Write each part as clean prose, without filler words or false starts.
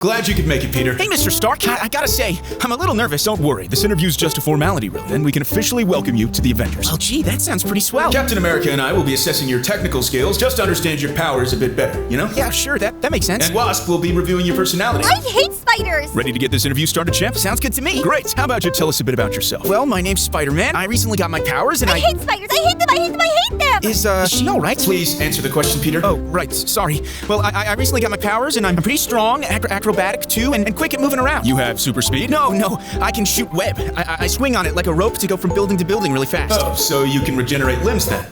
Glad you could make it, Peter. Hey, Mr. Stark, I gotta say, I'm a little nervous. Don't worry, this interview's just a formality, really. Then we can officially welcome you to the Avengers. Well, gee, that sounds pretty swell. Captain America and I will be assessing your technical skills just to understand your powers a bit better, you know? Yeah, sure, that makes sense. And Wasp will be reviewing your personality. I hate spiders! Ready to get this interview started, champ? Sounds good to me. Great. How about you tell us a bit about yourself? Well, my name's Spider-Man. I recently got my powers and I hate spiders! I hate them! I hate them! I hate them! Is she all right? Please answer the question, Peter. Oh, right. Sorry. Well, I recently got my powers, and I'm pretty strong, acrobatic, too, and quick at moving around. You have super speed? No, I can shoot web. I swing on it like a rope to go from building to building really fast. Oh, so you can regenerate limbs then?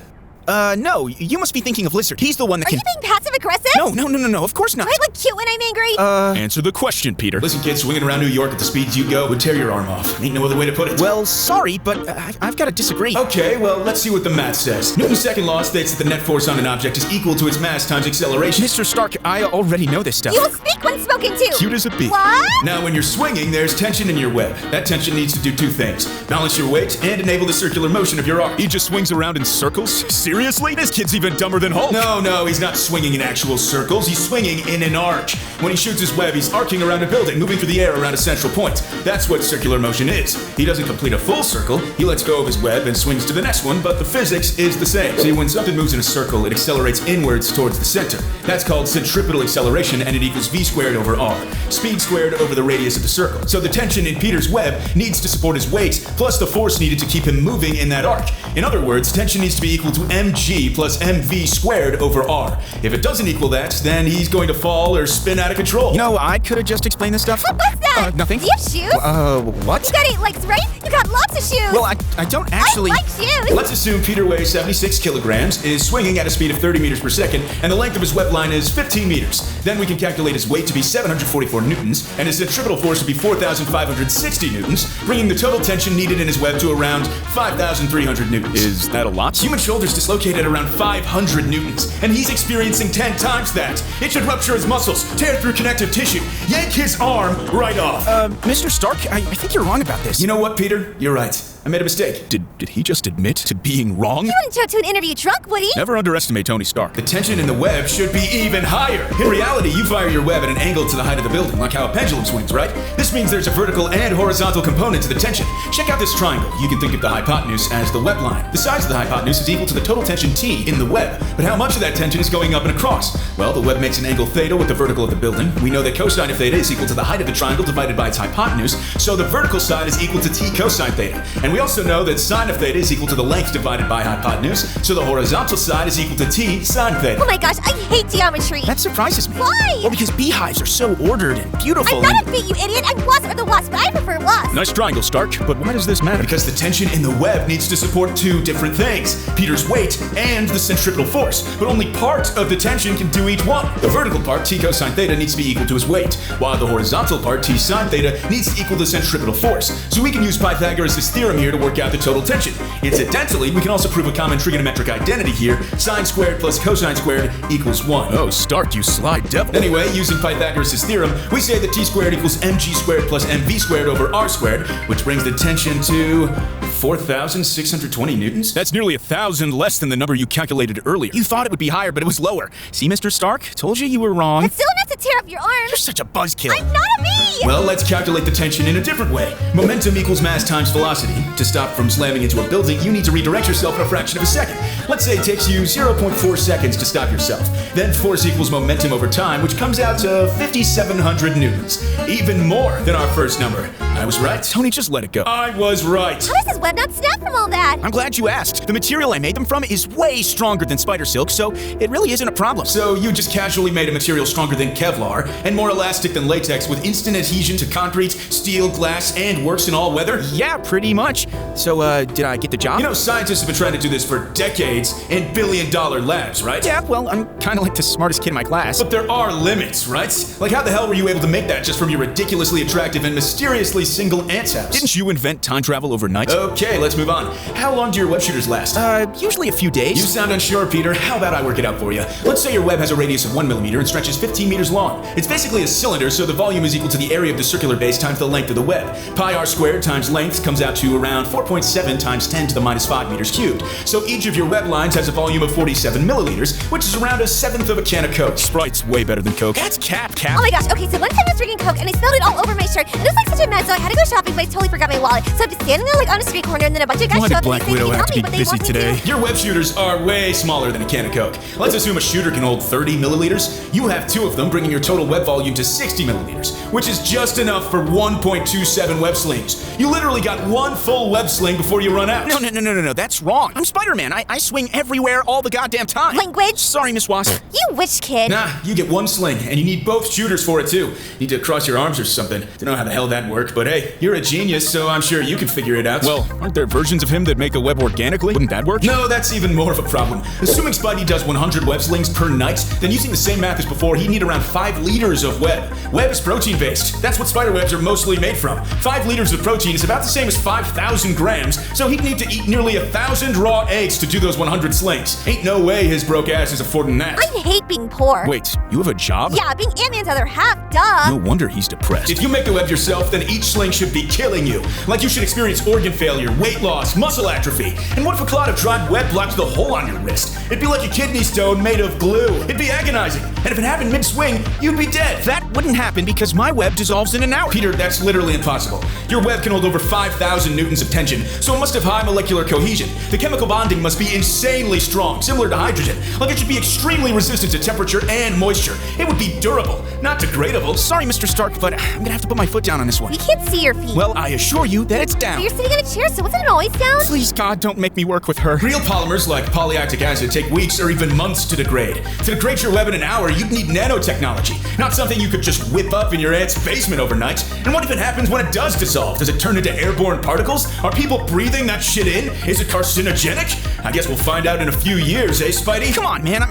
No, you must be thinking of Lizard. He's the one that Are you being passive-aggressive? No, of course not. Do I look cute when I'm angry? Answer the question, Peter. Listen, kid, swinging around New York at the speeds you go would tear your arm off. Ain't no other way to put it. Well, sorry, but I've got to disagree. Okay, well, let's see what the math says. Newton's second law states that the net force on an object is equal to its mass times acceleration. Mr. Stark, I already know this stuff. You will speak when spoken to! Cute as a bee. What? Now, when you're swinging, there's tension in your web. That tension needs to do two things. Balance your weight and enable the circular motion of your arc. He just swings around in circles? Seriously? This kid's even dumber than Hulk. No, he's not swinging in actual circles. He's swinging in an arc. When he shoots his web, he's arcing around a building, moving through the air around a central point. That's what circular motion is. He doesn't complete a full circle. He lets go of his web and swings to the next one, but the physics is the same. See, when something moves in a circle, it accelerates inwards towards the center. That's called centripetal acceleration, and it equals v squared over r. Speed squared over the radius of the circle. So the tension in Peter's web needs to support his weight, plus the force needed to keep him moving in that arc. In other words, tension needs to be equal to mg plus mv squared over r. If it doesn't equal that, then he's going to fall or spin out of control. You know, I could have just explained this stuff. What's that? Nothing. Do you have shoes? What? You got 8 legs, right? You got lots of shoes! Well, I don't actually... I like shoes! Let's assume Peter weighs 76 kilograms, is swinging at a speed of 30 meters per second, and the length of his web line is 15 meters. Then we can calculate his weight to be 744 newtons, and his centripetal force to be 4,560 newtons, bringing the total tension needed in his web to around 5,300 newtons. Is that a lot? Human shoulders dislocate at around 500 newtons, and he's experiencing 10 times that. It should rupture his muscles, tear through connective tissue, yank his arm right off. Mr. Stark, I think you're wrong about this. You know what, Peter? You're right. I made a mistake. Did he just admit to being wrong? You wouldn't show up to an interview drunk, would he? Never underestimate Tony Stark. The tension in the web should be even higher. In reality, you fire your web at an angle to the height of the building, like how a pendulum swings, right? This means there's a vertical and horizontal component to the tension. Check out this triangle. You can think of the hypotenuse as the web line. The size of the hypotenuse is equal to the total tension T in the web. But how much of that tension is going up and across? Well, the web makes an angle theta with the vertical of the building. We know that cosine of theta is equal to the height of the triangle divided by its hypotenuse, so the vertical side is equal to T cosine theta. And we also know that sine of theta is equal to the length divided by hypotenuse, so the horizontal side is equal to T sine theta. Oh my gosh, I hate geometry! That surprises me. Why? Well, because beehives are so ordered and beautiful. I'm not a bee, you idiot! I'm Wasp or the Wasp, but I prefer Wasp! Nice triangle, Stark, but why does this matter? Because the tension in the web needs to support two different things, Peter's weight and the centripetal force, but only part of the tension can do each one. The vertical part, T cosine theta, needs to be equal to his weight, while the horizontal part, T sine theta, needs to equal the centripetal force. So we can use Pythagoras' theorem here to work out the total tension. Incidentally, we can also prove a common trigonometric identity here. Sine squared plus cosine squared equals 1. Oh, Stark, you sly devil. Anyway, using Pythagoras' theorem, we say that T squared equals mg squared plus mv squared over r squared, which brings the tension to 4,620 newtons? That's nearly 1,000 less than the number you calculated earlier. You thought it would be higher, but it was lower. See, Mr. Stark? Told you were wrong. That's still enough to tear up your arm! You're such a buzzkill. I'm not a bee! Well, let's calculate the tension in a different way. Momentum equals mass times velocity. To stop from slamming into a building, you need to redirect yourself in a fraction of a second. Let's say it takes you 0.4 seconds to stop yourself. Then force equals momentum over time, which comes out to 5,700 newtons. Even more than our first number. I was right. Tony, just let it go. I was right. How does his web not snap from all that? I'm glad you asked. The material I made them from is way stronger than spider silk, so it really isn't a problem. So you just casually made a material stronger than Kevlar and more elastic than latex with instant adhesion to concrete, steel, glass, and works in all weather? Yeah, pretty much. So, did I get the job? You know, scientists have been trying to do this for decades in billion-dollar labs, right? Yeah, well, I'm kind of like the smartest kid in my class. But there are limits, right? Like how the hell were you able to make that just from your ridiculously attractive and mysteriously single ant's house. Didn't you invent time travel overnight? Okay, let's move on. How long do your web shooters last? Usually a few days. You sound unsure, Peter. How about I work it out for you? Let's say your web has a radius of 1 millimeter and stretches 15 meters long. It's basically a cylinder, so the volume is equal to the area of the circular base times the length of the web. Pi r squared times length comes out to around 4.7 times 10 to the minus 5 meters cubed. So each of your web lines has a volume of 47 milliliters, which is around a seventh of a can of Coke. Sprite's way better than Coke. That's Cap. Oh my gosh, okay, so one time I was drinking Coke and I spilled it all over my shirt. And it was like such a mess, so I had to go shopping, but I totally forgot my wallet. So I'm just standing there like on a street corner, and then a bunch of guys Why show did up Black and they say, Widow "Can you have help to me?" be But they busy want me today? to. Your web shooters are way smaller than a can of Coke. Let's assume a shooter can hold 30 milliliters. You have 2 of them, bringing your total web volume to 60 milliliters, which is just enough for 1.27 web slings. You literally got 1 full web sling before you run out. No, that's wrong. I'm Spider-Man. I swing everywhere all the goddamn time. Language? Sorry, Miss Wasp. You wish, kid. Nah, you get 1 sling, and you need both shooters for it too. Need to cross your arms or something. Don't know how the hell that worked, but hey, you're a genius, so I'm sure you can figure it out. Well, aren't there versions of him that make a web organically? Wouldn't that work? No, that's even more of a problem. Assuming Spidey does 100 web slings per night, then using the same math as before, he'd need around 5 liters of web. Web is protein-based. That's what spider webs are mostly made from. 5 liters of protein is about the same as 5,000 grams, so he'd need to eat nearly 1,000 raw eggs to do those 100 slings. Ain't no way his broke ass is affording that. I hate being poor. Wait, you have a job? Yeah, being Ant-Man's other half, duh. No wonder he's depressed. If you make the web yourself, then each sling should be killing you. Like you should experience organ failure, weight loss, muscle atrophy. And what if a clot of dried web blocked the hole on your wrist? It'd be like a kidney stone made of glue. It'd be agonizing. And if it happened mid-swing, you'd be dead. That wouldn't happen because my web dissolves in an hour. Peter, that's literally impossible. Your web can hold over 5,000 newtons of tension, so it must have high molecular cohesion. The chemical bonding must be insanely strong, similar to hydrogen. Like it should be extremely resistant to temperature and moisture. It would be durable, not degradable. Sorry, Mr. Stark, but I'm gonna have to put my foot down on this one. We can't see your feet. Well, I assure you that it's But down. you're sitting on a chair, so wasn't it always down? Please, God, don't make me work with her. Real polymers like polylactic acid take weeks or even months to degrade. To degrade your web in an hour, you'd need nanotechnology, not something you could just whip up in your aunt's basement overnight. And what if it happens when it does dissolve? Does it turn into airborne particles? Are people breathing that shit in? Is it carcinogenic? I guess we'll find out in a few years, eh, Spidey? Come on, man.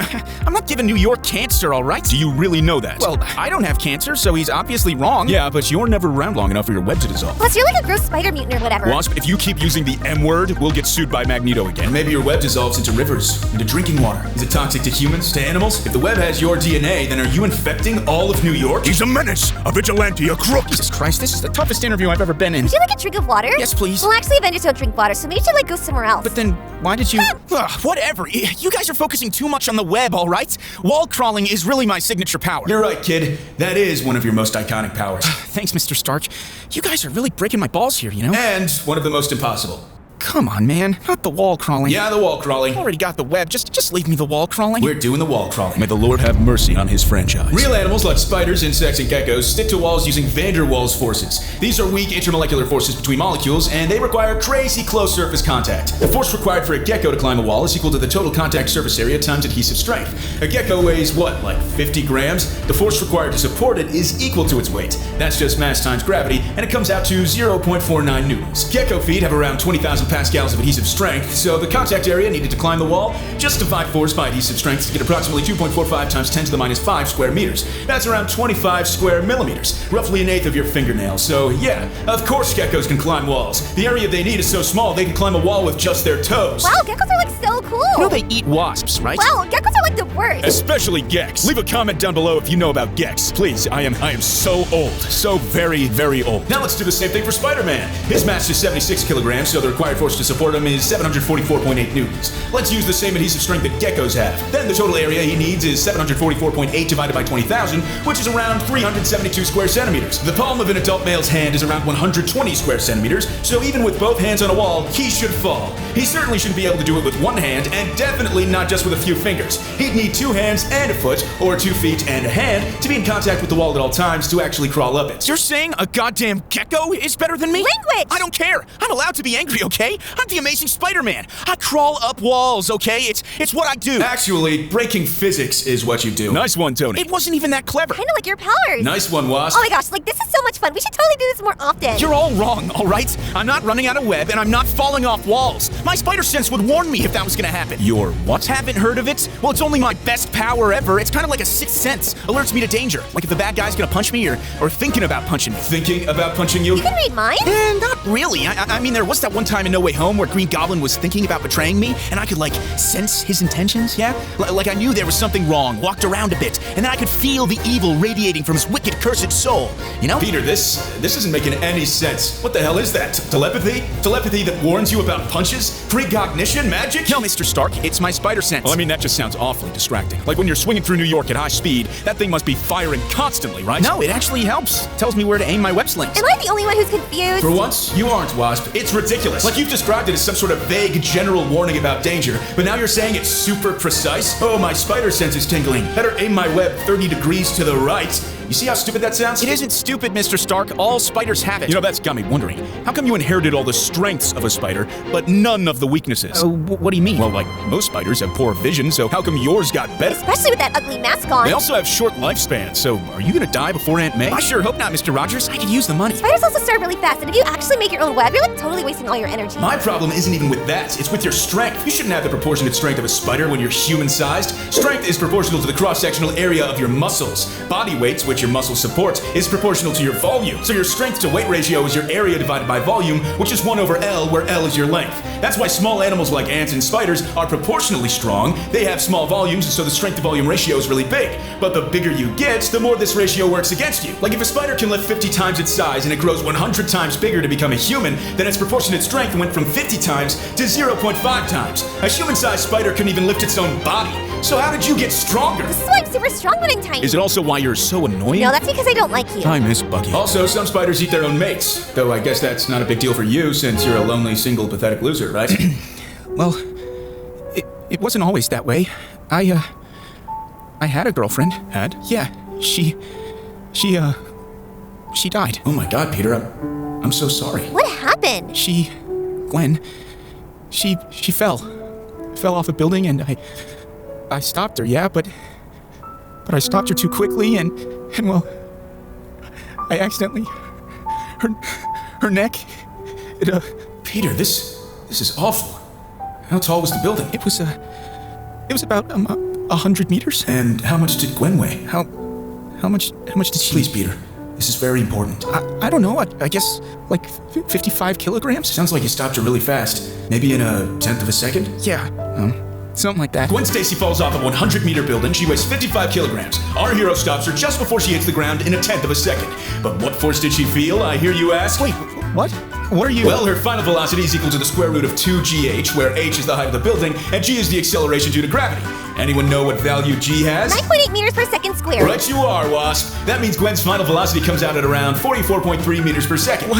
I'm not giving New York cancer, all right? Do you really know that? Well, I don't have cancer, so he's obviously wrong. yeah, but you're never around long enough for your web to dissolve. Plus, you're like a gross spider mutant or whatever. Wasp, if you keep using the M word, we'll get sued by Magneto again. And maybe your web dissolves into rivers, into drinking water. Is it toxic to humans, to animals? If the web has your DNA, then are you infecting all of New York? He's a menace, a vigilante, a crook. Jesus Christ, this is the toughest interview I've ever been in. Would you like a drink of water? Yes, please. Well, actually, Avengers don't drink water, so maybe you should like go somewhere else. But then, why did you... Ugh, whatever. You guys are focusing too much on the web, all right? Wall crawling is really my signature power. You're right, kid. That is one of your most iconic powers. Thanks, Mr. Stark. You guys are really breaking my balls here, you know? And one of the most impossible. Come on, man. Not the wall crawling. Yeah, the wall crawling. I already got the web. Just leave me the wall crawling. We're doing the wall crawling. May the Lord have mercy on his franchise. Real animals like spiders, insects, and geckos stick to walls using van der Waals forces. These are weak intermolecular forces between molecules, and they require crazy close surface contact. The force required for a gecko to climb a wall is equal to the total contact surface area times adhesive strength. A gecko weighs, what, like 50 grams? The force required to support it is equal to its weight. That's just mass times gravity, and it comes out to 0.49 newtons. Gecko feet have around 20,000 pascals of adhesive strength, so the contact area needed to climb the wall just divided force by adhesive strength to get approximately 2.45 times 10 to the minus 5 square meters. That's around 25 square millimeters, roughly an eighth of your fingernail. So yeah, of course geckos can climb walls. The area they need is so small they can climb a wall with just their toes. Wow, geckos are like so cool. You know they eat wasps, right? Wow, geckos are like the worst. Especially Gex. Leave a comment down below if you know about Gex. Please, I am so old. So very, very old. Now let's do the same thing for Spider-Man. His mass is 76 kilograms, so the required force to support him is 744.8 newtons. Let's use the same adhesive strength that geckos have. Then the total area he needs is 744.8 divided by 20,000, which is around 372 square centimeters. The palm of an adult male's hand is around 120 square centimeters, so even with both hands on a wall, he should fall. He certainly shouldn't be able to do it with one hand, and definitely not just with a few fingers. He'd need 2 hands and a foot, or 2 feet and a hand, to be in contact with the wall at all times to actually crawl up it. You're saying a goddamn gecko is better than me? Language! I don't care. I'm allowed to be angry, okay? I'm the amazing Spider-Man. I crawl up walls, okay? It's what I do. Actually, breaking physics is what you do. Nice one, Tony. It wasn't even that clever. Kind of like your powers. Nice one, Wasp. Oh my gosh, like this is so much fun. We should totally do this more often. You're all wrong, all right? I'm not running out of web, and I'm not falling off walls. My spider sense would warn me if that was gonna happen. Your what? Haven't heard of it? Well, it's only my best power ever. It's kind of like a sixth sense. Alerts me to danger. Like if the bad guy's gonna punch me or thinking about punching me. Thinking about punching you? You can read minds? Not really. I mean, there was that one time in No Way Home where Green Goblin was thinking about betraying me, and I could, like, sense his intentions, yeah? Like I knew there was something wrong, walked around a bit, and then I could feel the evil radiating from his wicked, cursed soul, you know? Peter, this isn't making any sense. What the hell is that? Telepathy? Telepathy that warns you about punches? Precognition? Magic? No, Mr. Stark, it's my spider sense. Well, I mean, that just sounds awfully distracting. Like when you're swinging through New York at high speed, that thing must be firing constantly, right? No, it actually helps. Tells me where to aim my web slings. Am I the only one who's confused? For once, you aren't, Wasp. It's ridiculous. Like you've described it as some sort of vague general warning about danger, but now you're saying it's super precise? Oh, my spider sense is tingling. Better aim my web 30 degrees to the right. You see how stupid that sounds? It isn't stupid, Mr. Stark. All spiders have it. You know, that's got me wondering. How come you inherited all the strengths of a spider, but none of the weaknesses? What do you mean? Well, like, most spiders have poor vision, so how come yours got better? Especially with that ugly mask on. They also have short lifespans, so are you gonna die before Aunt May? I sure hope not, Mr. Rogers. I could use the money. Spiders also starve really fast, and if you actually make your own web, you're like totally wasting all your energy. My problem isn't even with that, it's with your strength. You shouldn't have the proportionate strength of a spider when you're human-sized. Strength is proportional to the cross-sectional area of your muscles. Body weight, which your muscles support, is proportional to your volume. So your strength to weight ratio is your area divided by volume, which is 1/L, where L is your length. That's why small animals like ants and spiders are proportionally strong. They have small volumes, and so the strength to volume ratio is really big. But the bigger you get, the more this ratio works against you. Like if a spider can lift 50 times its size and it grows 100 times bigger to become a human, then its proportionate strength went from 50 times to 0.5 times. A human-sized spider couldn't even lift its own body. So how did you get stronger? This is why I'm super strong when I'm tiny. Is it also why you're so annoying? No, that's because I don't like you. I miss Buggy. Also, some spiders eat their own mates. Though I guess that's not a big deal for you since you're a lonely, single, pathetic loser, right? Well, it wasn't always that way. I had a girlfriend. Had? Yeah, she died. Oh my God, Peter, I'm so sorry. What happened? Gwen, she fell off a building, and I stopped her, yeah, but I stopped her too quickly, and well, I accidentally, her neck, Peter, this is awful. How tall was the building? It was about 100 meters. And how much did Gwen weigh? How much did she? Please, Peter, this is very important. I don't know, I guess like 55 kilograms? Sounds like you stopped her really fast. Maybe in a tenth of a second? Yeah, something like that. Gwen Stacy falls off a 100-meter building. She weighs 55 kilograms. Our hero stops her just before she hits the ground in a tenth of a second. But what force did she feel, I hear you ask? Wait, what? What are you? Well, her final velocity is equal to the square root of 2gh, where h is the height of the building, and g is the acceleration due to gravity. Anyone know what value g has? 9.8 meters per second squared. Right you are, Wasp. That means Gwen's final velocity comes out at around 44.3 meters per second.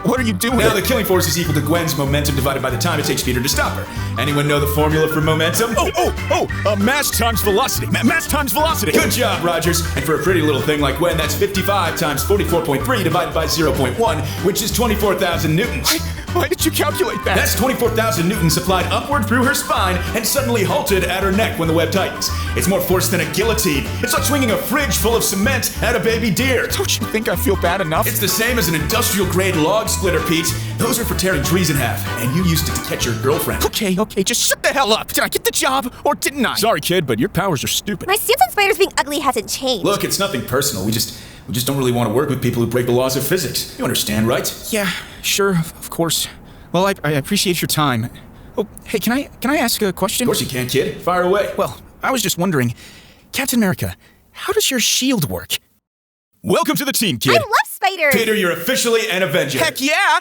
What are you doing? Now, the killing force is equal to Gwen's momentum divided by the time it takes Peter to stop her. Anyone know the formula for momentum? Mass times velocity. Mass times velocity. Good job, Rogers. And for a pretty little thing like Gwen, that's 55 times 44.3 divided by 0.1, which is 24,000 newtons. Why did you calculate that? That's 24,000 newtons applied upward through her spine and suddenly halted at her neck when the web tightens. It's more force than a guillotine. It's like swinging a fridge full of cement at a baby deer. Don't you think I feel bad enough? It's the same as an industrial-grade log splitter, Pete. Those are for tearing trees in half, and you used it to catch your girlfriend. Okay, just shut the hell up. Did I get the job, or didn't I? Sorry, kid, but your powers are stupid. My stance on spiders being ugly hasn't changed. Look, it's nothing personal. We just don't really want to work with people who break the laws of physics. You understand, right? Yeah, sure, of course. Well, I appreciate your time. Oh, hey, can I ask a question? Of course you can, kid. Fire away. Well, I was just wondering, Captain America, how does your shield work? Welcome to the team, kid. I love spiders. Peter, you're officially an Avenger. Heck yeah!